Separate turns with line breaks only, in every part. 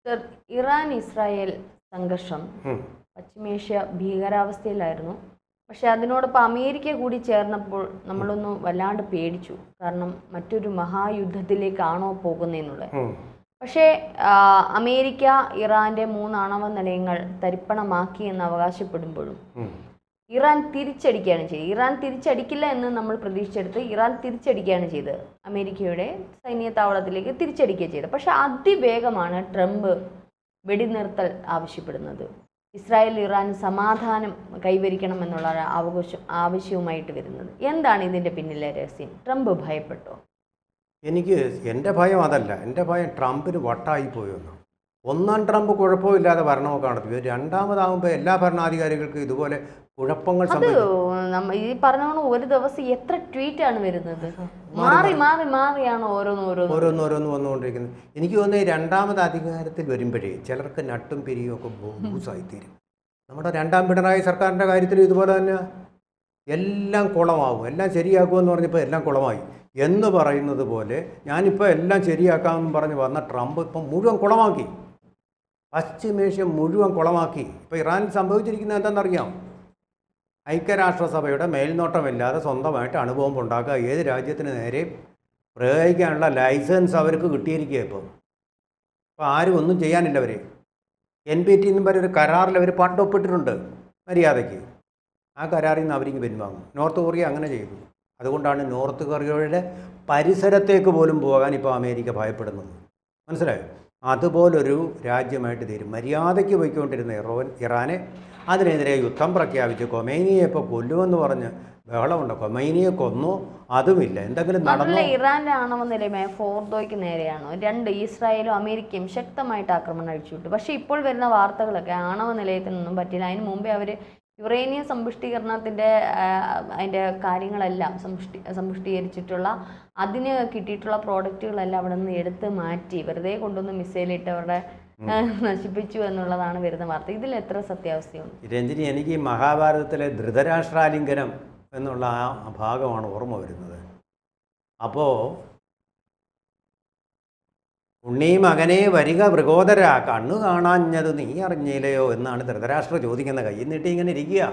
Sir, Iran Israel സംഘർഷം പശ്ചിമേഷ്യ ഭീകരാവസ്ഥയിലായിരുന്നു. പക്ഷെ അതിനോടൊപ്പം അമേരിക്ക കൂടി ചേർന്നപ്പോൾ നമ്മളൊന്ന് വല്ലാണ്ട് പേടിച്ചു. കാരണം മറ്റൊരു മഹായുദ്ധത്തിലേക്കാണോ പോകുന്നതെന്നുള്ളത്. പക്ഷേ അമേരിക്ക ഇറാന്റെ 3 ആണവ നിലയങ്ങൾ തരിപ്പണമാക്കി എന്ന് അവകാശപ്പെടുമ്പോഴും ഇറാൻ തിരിച്ചടിക്കുകയാണ് ചെയ്തത്. ഇറാൻ തിരിച്ചടിക്കില്ല എന്ന് നമ്മൾ പ്രതീക്ഷിച്ചെടുത്ത് ഇറാൻ തിരിച്ചടിക്കുകയാണ് ചെയ്തത്. അമേരിക്കയുടെ സൈനിക താവളത്തിലേക്ക് തിരിച്ചടിക്കുക ചെയ്തത്. പക്ഷെ അതിവേഗമാണ് ട്രംപ് വെടിനിർത്തൽ ആവശ്യപ്പെടുന്നത്. ഇസ്രായേൽ ഇറാൻ സമാധാനം കൈവരിക്കണം എന്നുള്ള ആവശ്യവുമായിട്ട് വരുന്നത്. എന്താണ് ഇതിൻ്റെ പിന്നിലെ രഹസ്യം? ട്രംപ് ഭയപ്പെട്ടോ?
എൻ്റെ ഭയം അതല്ല. എൻ്റെ ഭയം ട്രംപിന് വട്ടായിപ്പോയെന്ന്. ഒന്നാം ട്രംപ് കുഴപ്പമില്ലാതെ ഭരണമൊക്കെ നടത്തി. രണ്ടാമതാകുമ്പോൾ എല്ലാ ഭരണാധികാരികൾക്കും ഇതുപോലെ കുഴപ്പങ്ങൾ
ഈ പറഞ്ഞോണം. ഒരു ദിവസം എത്ര ട്വീറ്റാണ് വരുന്നത്? മാറി മാറി മാറിയാണ് ഓരോന്നോരോന്ന്
വന്നുകൊണ്ടിരിക്കുന്നത്. എനിക്ക് തോന്നുന്നത് രണ്ടാമത് അധികാരത്തിൽ വരുമ്പോഴേ ചിലർക്ക് നട്ടും പിരിയും ഒക്കെ ബൂസായിത്തീരും. നമ്മുടെ രണ്ടാം പിണറായി സർക്കാരിൻ്റെ കാര്യത്തിൽ ഇതുപോലെ തന്നെ എല്ലാം കുളമാകും. എല്ലാം ശരിയാക്കുമെന്ന് പറഞ്ഞപ്പോൾ എല്ലാം കുളമായി എന്ന് പറയുന്നത് പോലെ ഞാനിപ്പോൾ എല്ലാം ശരിയാക്കാമെന്ന് പറഞ്ഞ് വന്ന ട്രംപ് ഇപ്പം മുഴുവൻ കുളമാക്കി. പശ്ചിമേഷ്യ മുഴുവൻ കുളമാക്കി. ഇപ്പോൾ ഇറാനിൽ സംഭവിച്ചിരിക്കുന്നത് എന്താണെന്നറിയാം? ഐക്യരാഷ്ട്രസഭയുടെ മേൽനോട്ടമില്ലാതെ സ്വന്തമായിട്ട് അണുബോംബ് ഉണ്ടാക്കുക, ഏത് രാജ്യത്തിന് നേരെ പ്രയോഗിക്കാനുള്ള ലൈസൻസ് അവർക്ക് കിട്ടിയിരിക്കുക. ഇപ്പോൾ ആരും ഒന്നും ചെയ്യാനില്ല. അവർ NPT എന്നും പറഞ്ഞൊരു കരാറിൽ അവർ പണ്ട് ഒപ്പിട്ടിട്ടുണ്ട് മര്യാദയ്ക്ക്. ആ കരാറിൽ നിന്ന് അവർക്ക് പിൻവാങ്ങും. നോർത്ത് കൊറിയ അങ്ങനെ ചെയ്തു. അതുകൊണ്ടാണ് നോർത്ത് കൊറിയയുടെ പരിസരത്തേക്ക് പോലും പോകാൻ ഇപ്പോൾ അമേരിക്ക ഭയപ്പെടുന്നത്. മനസ്സിലായോ? അതുപോലൊരു രാജ്യമായിട്ട് തീരും. മര്യാദയ്ക്ക് പോയിക്കൊണ്ടിരുന്ന ഇറാനെ അതിനെതിരെ യുദ്ധം പ്രഖ്യാപിച്ച് കൊമൈനിയെ ഇപ്പോൾ കൊല്ലുമെന്ന് പറഞ്ഞ് ബഹളമുണ്ട്. കൊമൈനിയെ കൊന്നു, അതുമില്ല. എന്തെങ്കിലും നടന്നു?
ഇറാന്റെ ആണവ നിലയമായ ഫോർദോയ്ക്ക് നേരെയാണോ ഇസ്രായേലും അമേരിക്കയും ശക്തമായിട്ട് ആക്രമണം അഴിച്ചുവിട്ടു. പക്ഷേ ഇപ്പോൾ വരുന്ന വാർത്തകളൊക്കെ ആണവ നിലയത്തിൽ നിന്നും പറ്റില്ല. അതിന് മുമ്പേ അവർ യുറേനിയം സമ്പുഷ്ടീകരണത്തിൻ്റെ അതിൻ്റെ കാര്യങ്ങളെല്ലാം സമ്പുഷ്ടീകരിച്ചിട്ടുള്ള അതിന് കിട്ടിയിട്ടുള്ള പ്രോഡക്റ്റുകളെല്ലാം അവിടെ നിന്ന് എടുത്ത് മാറ്റി വെറുതെ കൊണ്ടുവന്ന് മിസൈലിട്ട് അവരുടെ നശിപ്പിച്ചു എന്നുള്ളതാണ് വരുന്ന വാർത്ത. ഇതിൽ എത്ര സത്യാവസ്ഥയുണ്ട്?
രഞ്ജിനി, എനിക്ക് മഹാഭാരതത്തിലെ ധൃതരാഷ്ട്രാലിംഗനം എന്നുള്ള ആ ഭാഗമാണ് ഓർമ്മ വരുന്നത്. അപ്പോൾ ഉണ്ണീ മകനെ വരിക വൃഗോദര, കണ്ണു കാണാഞ്ഞത് നീ അറിഞ്ഞില്ലയോ എന്നാണ് ധൃതരാഷ്ട്ര ചോദിക്കുന്ന. കയ്യിൽ നീട്ടി ഇങ്ങനെ ഇരിക്കുക.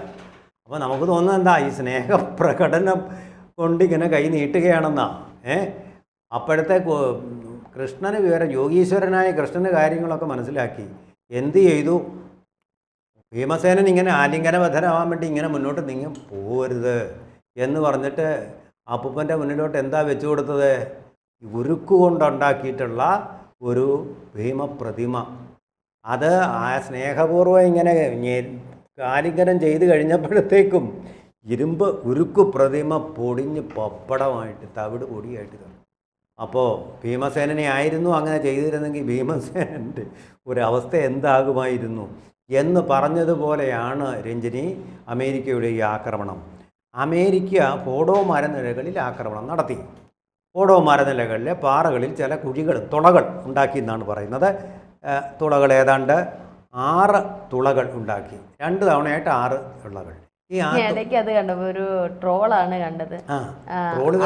അപ്പോൾ നമുക്ക് തോന്നുന്നത് എന്താ? ഈ സ്നേഹപ്രകടനം കൊണ്ടിങ്ങനെ കൈ നീട്ടുകയാണെന്നാ. അപ്പോഴത്തെ കൃഷ്ണന് വിവരം, യോഗീശ്വരനായ കൃഷ്ണന് കാര്യങ്ങളൊക്കെ മനസ്സിലാക്കി എന്ത് ചെയ്തു? ഭീമസേനൻ ഇങ്ങനെ ആലിംഗനബദ്ധനാവാൻ വേണ്ടി ഇങ്ങനെ മുന്നോട്ട് നീങ്ങി പോകരുത് എന്ന് പറഞ്ഞിട്ട് അപ്പൂപ്പൻ്റെ മുന്നിലോട്ട് എന്താ വെച്ചു കൊടുത്തത്? ഉരുക്ക് കൊണ്ടുണ്ടാക്കിയിട്ടുള്ള ഒരു ഭീമപ്രതിമ. അത് ആ സ്നേഹപൂർവ്വം ഇങ്ങനെ ആലിംഗനം ചെയ്ത് കഴിഞ്ഞപ്പോഴത്തേക്കും ഇരുമ്പ് ഉരുക്ക് പ്രതിമ പൊടിഞ്ഞ് പപ്പടമായിട്ട് തവിട് പൊടിയായിട്ട് തന്നു. അപ്പോൾ ഭീമസേനനെ ആയിരുന്നു അങ്ങനെ ചെയ്തിരുന്നെങ്കിൽ ഭീമസേനൻ്റെ ഒരവസ്ഥ എന്താകുമായിരുന്നു എന്ന് പറഞ്ഞതുപോലെയാണ് രഞ്ജിനി അമേരിക്കയുടെ ഈ ആക്രമണം. അമേരിക്ക ഫോഡോ മരനിലകളിൽ ആക്രമണം നടത്തി. ഫോഡോ മരനിലകളിലെ പാറകളിൽ ചില തുളകൾ ഉണ്ടാക്കി എന്നാണ് പറയുന്നത്. തുളകൾ ഏതാണ്ട് 6 തുളകൾ ഉണ്ടാക്കി. 2 തവണയായിട്ട് 6 തുളകൾ.
ഇടയ്ക്ക് അത് കണ്ടപ്പോൾ ഒരു ട്രോളാണ് കണ്ടത്.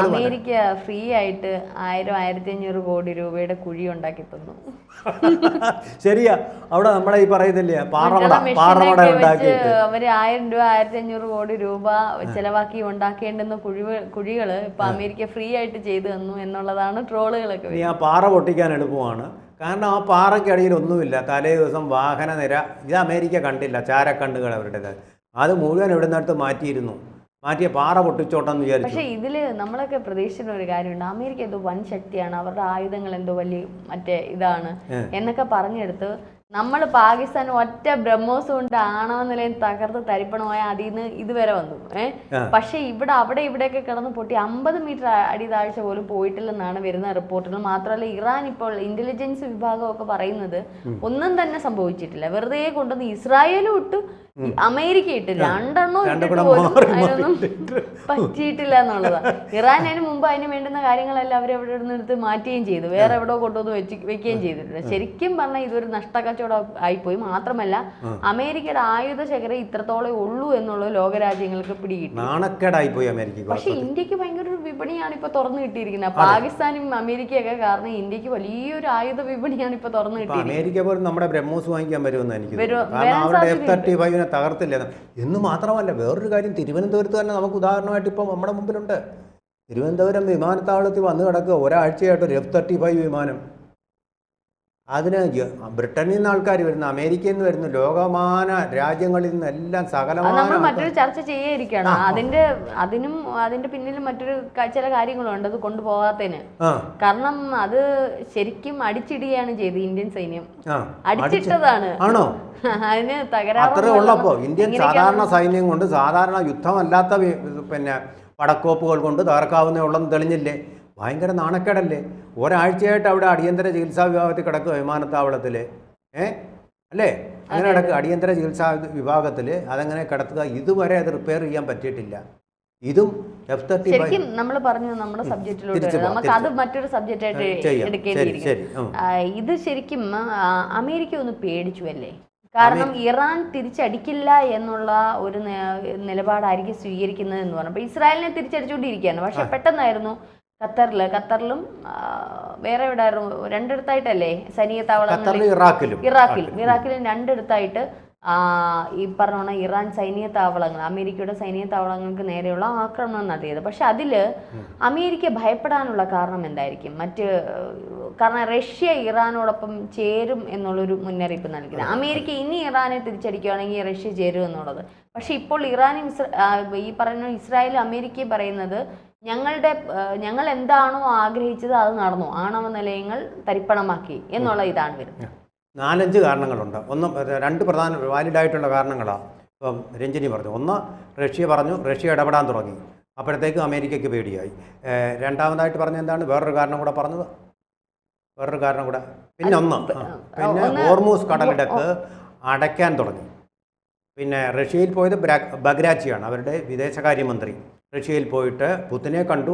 അമേരിക്ക ഫ്രീ ആയിട്ട് 1000-1500 കോടി രൂപയുടെ കുഴി ഉണ്ടാക്കി തന്നു.
ശരിയാ, അവിടെ നമ്മളെ ഈ പറയുന്നില്ലേ പാറമട ഉണ്ടാക്കിയിട്ട്
അവര് 1000 രൂപ 1500 കോടി രൂപ ചെലവാക്കി ഉണ്ടാക്കേണ്ടുന്ന കുഴികള് ഇപ്പൊ അമേരിക്ക ഫ്രീ ആയിട്ട് ചെയ്തു തന്നു എന്നുള്ളതാണ് ട്രോളുകളൊക്കെ.
ആ പാറ പൊട്ടിക്കാൻ എളുപ്പമാണ്. കാരണം ആ പാറയ്ക്കടിയിൽ ഒന്നുമില്ല. തലേ ദിവസം വാഹന നിര ഇത് അമേരിക്ക കണ്ടില്ല. ചാരക്കണ്ണുകൾ അവരുടേത്. അത് മുഴുവൻ ഇവിടെ നിന്നെടുത്ത് മാറ്റിയ പാറ പൊട്ടിച്ചോട്ടെന്ന് വിചാരിച്ചു.
പക്ഷേ ഇതിൽ നമ്മളൊക്കെ പ്രതീക്ഷിക്കുന്ന ഒരു കാര്യമുണ്ട്. അമേരിക്ക എന്തോ വൻ ശക്തിയാണ്, അവരുടെ ആയുധങ്ങൾ എന്തോ വലിയ ഇതാണ് എന്നൊക്കെ പറഞ്ഞെടുത്ത് നമ്മൾ പാകിസ്ഥാൻ ഒറ്റ ബ്രഹ്മോസ് കൊണ്ട് ആണവ നിലയം തകർത്ത് തരിപ്പണമായ അതിൽ നിന്ന് ഇതുവരെ വന്നു. പക്ഷെ അവിടെ ഇവിടെയൊക്കെ കിടന്ന് പൊട്ടി 50 മീറ്റർ അടി താഴ്ച പോലും പോയിട്ടില്ലെന്നാണ് വരുന്ന റിപ്പോർട്ടുകൾ. മാത്രമല്ല ഇറാൻ ഇപ്പോൾ ഇന്റലിജൻസ് വിഭാഗമൊക്കെ പറയുന്നത് ഒന്നും തന്നെ സംഭവിച്ചിട്ടില്ല. വെറുതെ കൊണ്ടുവന്ന് ഇസ്രായേലും ഇട്ടു അമേരിക്ക ഇട്ട് 2 ഇട്ടിട്ട് പോലും അതിനൊന്നും പറ്റിയിട്ടില്ല എന്നുള്ളതാണ്. ഇറാൻ അതിന് മുമ്പ് അതിന് വേണ്ടുന്ന കാര്യങ്ങളെല്ലാം അവർ എവിടെ നിന്ന് എടുത്ത് മാറ്റുകയും ചെയ്തു. വേറെ എവിടെയോ കൊണ്ടുവന്ന് വെക്കുകയും ചെയ്തിട്ടുണ്ട്. ശരിക്കും പറഞ്ഞാൽ ഇതൊരു നഷ്ട കച്ചവടം ആയിപ്പോയി. മാത്രമല്ല അമേരിക്കയുടെ ആയുധ ശേഖരം ഇത്രത്തോളം ഉള്ളൂ എന്നുള്ളത് ലോകരാജ്യങ്ങൾക്ക് പിടികിട്ടി.
നാണക്കേടായിപ്പോയി അമേരിക്ക.
പക്ഷെ ഇന്ത്യക്ക് ഭയങ്കര ഒരു വിപണിയാണ് ഇപ്പൊ തുറന്നു കിട്ടിയിരിക്കുന്നത്. പാകിസ്ഥാനും അമേരിക്കയൊക്കെ കാരണം ഇന്ത്യക്ക് വലിയൊരു ആയുധ വിപണിയാണ് ഇപ്പൊ തുറന്നു കിട്ടിയത്.
അമേരിക്ക പോലും നമ്മുടെ ബ്രഹ്മോസ് വാങ്ങിക്കാൻ വരുമെന്ന് എനിക്ക് തോന്നുന്നു. കാരണം അവരുടെ F-35 തകർത്തില്ല. എന്ന് മാത്രമല്ല, വേറൊരു കാര്യം തിരുവനന്തപുരത്ത് തന്നെ നമുക്ക് ഉദാഹരണമായിട്ട് ഇപ്പം നമ്മുടെ മുമ്പിലുണ്ട്. തിരുവനന്തപുരം വിമാനത്താവളത്തിൽ വന്ന് കിടക്കുക ഒരാഴ്ചയായിട്ട് ഒരു F-35 വിമാനം. അതിന് ബ്രിട്ടനിൽ നിന്ന് ആൾക്കാർ വരുന്നു, അമേരിക്കയിൽ നിന്ന് വരുന്നു, ലോകമാന രാജ്യങ്ങളിൽ നിന്നെല്ലാം സകലമായ.
നമ്മൾ മറ്റൊരു ചർച്ച ചെയ്യാതിരിക്കുകയാണ്. അതിന്റെ പിന്നിൽ മറ്റൊരു ചില കാര്യങ്ങളുണ്ട് അത് കൊണ്ടുപോകാത്തതിന്. കാരണം അത് ശരിക്കും അടിച്ചിടുകയാണ് ചെയ്തത് ഇന്ത്യൻ സൈന്യം. അടിച്ചിട്ടതാണ്.
ആണോ?
അതിന് തകരാറ്
അത്ര ഉള്ളപ്പോ ഇന്ത്യൻ സാധാരണ സൈന്യം കൊണ്ട് സാധാരണ യുദ്ധമല്ലാത്ത പിന്നെ പടക്കോപ്പുകൾ കൊണ്ട് തകർക്കാവുന്നേ ഉള്ളെന്ന് തെളിഞ്ഞില്ലേ? ഭയങ്കര നാണക്കേടല്ലേ? ഒരാഴ്ചയായിട്ട് അവിടെ അടിയന്തര ചികിത്സാ വിഭാഗത്തിൽ കിടക്കുക വിമാനത്താവളത്തിൽ. അല്ലേ? അങ്ങനെ കിടക്കുക അടിയന്തര ചികിത്സാ വിഭാഗത്തിൽ. അതങ്ങനെ കിടത്തുക. ഇതുവരെ അത് റിപ്പയർ ചെയ്യാൻ പറ്റിയിട്ടില്ല. ഇതും F-35
ശരിക്കും നമ്മൾ പറഞ്ഞു നമ്മുടെ സബ്ജക്റ്റിലോട്ട് നമുക്ക് അത് മറ്റൊരു സബ്ജക്റ്റ് ആയിട്ട് എടുക്കേണ്ടിയിരിക്കും. ഇത് ശരിക്കും അമേരിക്ക ഒന്ന് പേടിച്ചു അല്ലേ? കാരണം ഇറാൻ തിരിച്ചടിക്കില്ല എന്നുള്ള ഒരു നിലപാടായിരിക്കും സ്വീകരിക്കുന്നത് എന്ന് പറഞ്ഞപ്പോൾ ഇസ്രായേലിനെ തിരിച്ചടിച്ചുകൊണ്ടിരിക്കുകയാണ്. പക്ഷെ പെട്ടെന്നായിരുന്നു ഖത്തറിലും വേറെ എവിടെയായിരുന്നു രണ്ടിടത്തായിട്ടല്ലേ സൈനിക താവളങ്ങൾ, ഇറാഖിലും രണ്ടിടത്തായിട്ട് ഈ പറഞ്ഞ ഇറാൻ സൈനിക താവളങ്ങൾ, അമേരിക്കയുടെ സൈനിക താവളങ്ങൾക്ക് നേരെയുള്ള ആക്രമണം നടത്തിയത്. പക്ഷെ അതിൽ അമേരിക്ക ഭയപ്പെടാനുള്ള കാരണം എന്തായിരിക്കും? കാരണം റഷ്യ ഇറാനോടൊപ്പം ചേരും എന്നുള്ളൊരു മുന്നറിയിപ്പ് നൽകിയത്. അമേരിക്ക ഇനി ഇറാനെ തിരിച്ചടിക്കുകയാണെങ്കിൽ റഷ്യ ചേരും എന്നുള്ളത്. പക്ഷെ ഇപ്പോൾ ഇറാനും ഈ പറയുന്ന ഇസ്രായേലും അമേരിക്കയും പറയുന്നത് ഞങ്ങൾ എന്താണോ ആഗ്രഹിച്ചത് അത് നടന്നു, ആണവ നിലയങ്ങൾ തരിപ്പണമാക്കി എന്നുള്ള ഇതാണ് വരുന്നത്.
4-5 കാരണങ്ങളുണ്ട്. രണ്ട് പ്രധാന വാലിഡായിട്ടുള്ള കാരണങ്ങളാണ്. ഇപ്പം രഞ്ജിനി പറഞ്ഞു. ഒന്ന്, റഷ്യ ഇടപെടാൻ തുടങ്ങി. അപ്പോഴത്തേക്ക് അമേരിക്കയ്ക്ക് പേടിയായി. രണ്ടാമതായിട്ട് പറഞ്ഞ എന്താണ്? വേറൊരു കാരണം കൂടെ പറഞ്ഞത്. പിന്നെ ഹോർമൂസ് കടലിടുക്ക് അടയ്ക്കാൻ തുടങ്ങി. പിന്നെ റഷ്യയിൽ പോയത് ബഗ്രാച്ചിയാണ്, അവരുടെ വിദേശകാര്യമന്ത്രി. റഷ്യയിൽ പോയിട്ട് പുതിനെ കണ്ടു.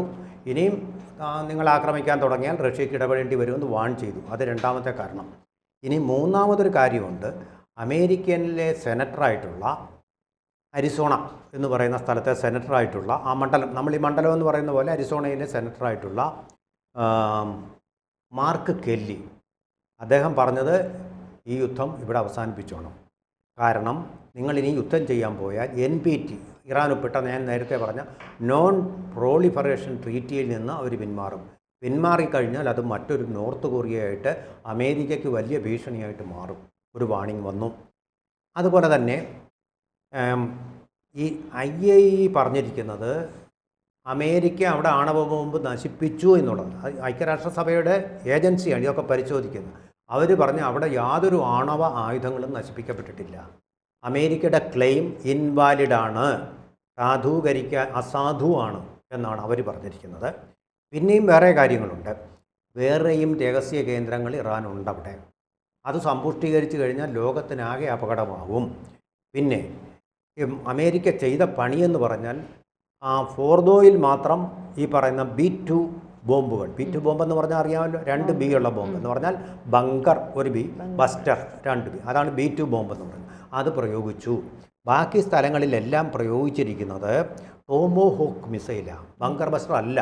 ഇനിയും നിങ്ങൾ ആക്രമിക്കാൻ തുടങ്ങിയാൽ റഷ്യക്ക് ഇടപെടേണ്ടി വരുമെന്ന് വാൺ ചെയ്തു. അത് രണ്ടാമത്തെ കാരണം. ഇനി മൂന്നാമതൊരു കാര്യമുണ്ട്. അമേരിക്കനിലെ സെനറ്ററായിട്ടുള്ള അരിസോണ എന്ന് പറയുന്ന സ്ഥലത്തെ സെനറ്ററായിട്ടുള്ള ആ മണ്ഡലം, നമ്മൾ ഈ മണ്ഡലം എന്ന് പറയുന്ന പോലെ അരിസോണയിലെ സെനറ്ററായിട്ടുള്ള മാർക്ക് കെല്ലി, അദ്ദേഹം പറഞ്ഞത് ഈ യുദ്ധം ഇവിടെ അവസാനിപ്പിച്ചോണം. കാരണം നിങ്ങളിനി യുദ്ധം ചെയ്യാൻ പോയാൽ NPT, ഇറാൻ ഒപ്പിട്ട ഞാൻ നേരത്തെ പറഞ്ഞ നോൺ പ്രോളിഫറേഷൻ ട്രീറ്റിയിൽ നിന്ന് അവർ പിന്മാറിക്കഴിഞ്ഞാൽ അത് മറ്റൊരു നോർത്ത് കൊറിയയായിട്ട് അമേരിക്കയ്ക്ക് വലിയ ഭീഷണിയായിട്ട് മാറും. ഒരു വാണിംഗ് വന്നു. അതുപോലെ തന്നെ ഈ IAEA പറഞ്ഞിരിക്കുന്നത് അമേരിക്ക അവിടെ ആണവ ബോംബ് നശിപ്പിച്ചു എന്നുള്ളത്. ഐക്യരാഷ്ട്രസഭയുടെ ഏജൻസിയാണ് ഇതൊക്കെ പരിശോധിക്കുന്നത്. അവർ പറഞ്ഞ് അവിടെ യാതൊരു ആണവ ആയുധങ്ങളും നശിപ്പിക്കപ്പെട്ടിട്ടില്ല. അമേരിക്കയുടെ ക്ലെയിം ഇൻവാലിഡാണ്, അസാധുവാണ് എന്നാണ് അവർ പറഞ്ഞിരിക്കുന്നത്. പിന്നെയും വേറെ കാര്യങ്ങളുണ്ട്. വേറെയും രഹസ്യ കേന്ദ്രങ്ങൾ ഇറാനുണ്ട് അവിടെ. അത് സമ്പുഷ്ടീകരിച്ച് കഴിഞ്ഞാൽ ലോകത്തിനാകെ അപകടമാകും. പിന്നെ അമേരിക്ക ചെയ്ത പണിയെന്ന് പറഞ്ഞാൽ ഫോർദോയിൽ മാത്രം ഈ പറയുന്ന B2 ബോംബുകൾ, B2 ബോംബ് എന്ന് പറഞ്ഞാൽ അറിയാമല്ലോ, 2 B ഉള്ള ബോംബ് എന്ന് പറഞ്ഞാൽ ബങ്കർ 1 B, ബസ്റ്റർ 2 B, അതാണ് B2 ബോംബ് എന്ന് പറയുന്നത്. അത് പ്രയോഗിച്ചു. ബാക്കി സ്ഥലങ്ങളിലെല്ലാം പ്രയോഗിച്ചിരിക്കുന്നത് ടോമോഹോക്ക് മിസൈലാണ്, ബങ്കർ ബസ്റ്റർ അല്ല.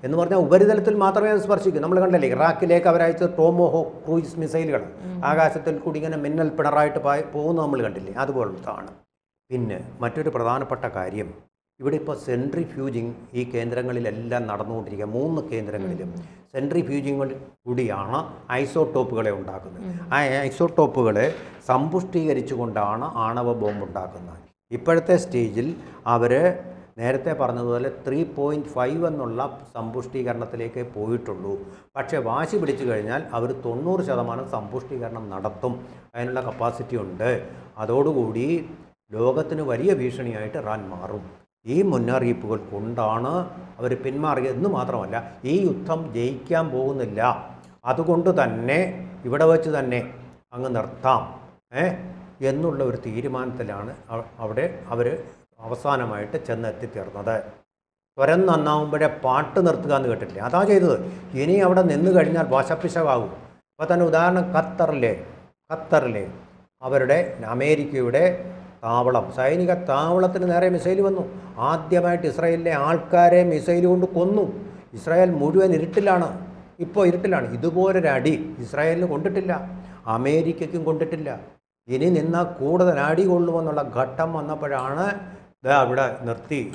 എന്ന് പറഞ്ഞാൽ ഉപരിതലത്തിൽ മാത്രമേ അത് സ്പർശിക്കൂ. നമ്മൾ കണ്ടല്ലേ ഇറാഖിലേക്ക് അവരയച്ച ടോമോഹോക്ക് ക്രൂയിസ് മിസൈലുകൾ ആകാശത്തിൽ കൂടി ഇങ്ങനെ മിന്നൽ പിണറായിട്ട് പോകുന്നത് നമ്മൾ കണ്ടില്ലേ, അതുപോലത്താണ്. പിന്നെ മറ്റൊരു പ്രധാനപ്പെട്ട കാര്യം, ഇവിടെ ഇപ്പോൾ സെൻട്രിഫ്യൂജിങ് ഈ കേന്ദ്രങ്ങളിലെല്ലാം നടന്നുകൊണ്ടിരിക്കുക. 3 കേന്ദ്രങ്ങളിലും സെൻട്രിഫ്യൂജിങ്ങൾ കൂടിയാണ് ഐസോട്ടോപ്പുകളെ ഉണ്ടാക്കുന്നത്. ആ ഐസോട്ടോപ്പുകളെ സമ്പുഷ്ടീകരിച്ചുകൊണ്ടാണ് ആണവ ബോംബ് ഉണ്ടാക്കുന്നത്. ഇപ്പോഴത്തെ സ്റ്റേജിൽ അവർ നേരത്തെ പറഞ്ഞതുപോലെ 3.5 എന്നുള്ള സമ്പുഷ്ടീകരണത്തിലേക്ക് പോയിട്ടുള്ളൂ. പക്ഷേ വാശി പിടിച്ചു കഴിഞ്ഞാൽ അവർ 90% സമ്പുഷ്ടീകരണം നടത്തും. അതിനുള്ള കപ്പാസിറ്റി ഉണ്ട്. അതോടുകൂടി ലോകത്തിന് വലിയ ഭീഷണിയായിട്ട് ഇറാൻ മാറും. ഈ മുന്നറിയിപ്പുകൾ കൊണ്ടാണ് അവർ പിന്മാറിയതെന്ന് മാത്രമല്ല, ഈ യുദ്ധം ജയിക്കാൻ പോകുന്നില്ല, അതുകൊണ്ട് തന്നെ ഇവിടെ വച്ച് തന്നെ അങ്ങ് നിർത്താം എന്നുള്ള ഒരു തീരുമാനത്തിലാണ് അവിടെ അവർ അവസാനമായിട്ട് ചെന്നെത്തിച്ചേർന്നത്. സ്വരം നന്നാവുമ്പോഴേ പാട്ട് നിർത്തുക എന്ന് കേട്ടില്ലേ, അതാ ചെയ്തത്. ഇനി അവിടെ നിന്ന് കഴിഞ്ഞാൽ വശപ്പിശകാകും. അപ്പോൾ തന്നെ ഉദാഹരണം ഖത്തറിലെ അവരുടെ അമേരിക്കയുടെ താവളം, സൈനിക താവളത്തിന് നേരെ മിസൈൽ വന്നു. ആദ്യമായിട്ട് ഇസ്രായേലിലെ ആൾക്കാരെ മിസൈൽ കൊണ്ട് കൊന്നു. ഇസ്രായേൽ മുഴുവൻ ഇരുട്ടിലാണ്, ഇപ്പോൾ ഇരുട്ടിലാണ്. ഇതുപോലൊരടി ഇസ്രായേലിന് കൊണ്ടിട്ടില്ല, അമേരിക്കയ്ക്കും കൊണ്ടിട്ടില്ല. ഇനി നിന്നാൽ കൂടുതൽ അടി കൊള്ളുമെന്നുള്ള ഘട്ടം വന്നപ്പോഴാണ് ഇവിടെ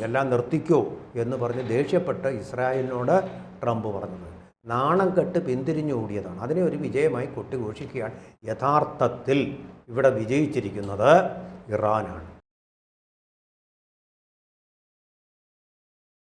എല്ലാം നിർത്തിക്കോ എന്ന് പറഞ്ഞ് ദേഷ്യപ്പെട്ട് ഇസ്രായേലിനോട് ട്രംപ് പറഞ്ഞത്. നാണം കെട്ട് പിന്തിരിഞ്ഞു ഓടിയതാണ്. അതിനെ ഒരു വിജയമായി കൊട്ടിഘോഷിക്കുകയാണ്. യഥാർത്ഥത്തിൽ ഇവിടെ വിജയിച്ചിരിക്കുന്നത് ഇറാനാണ്.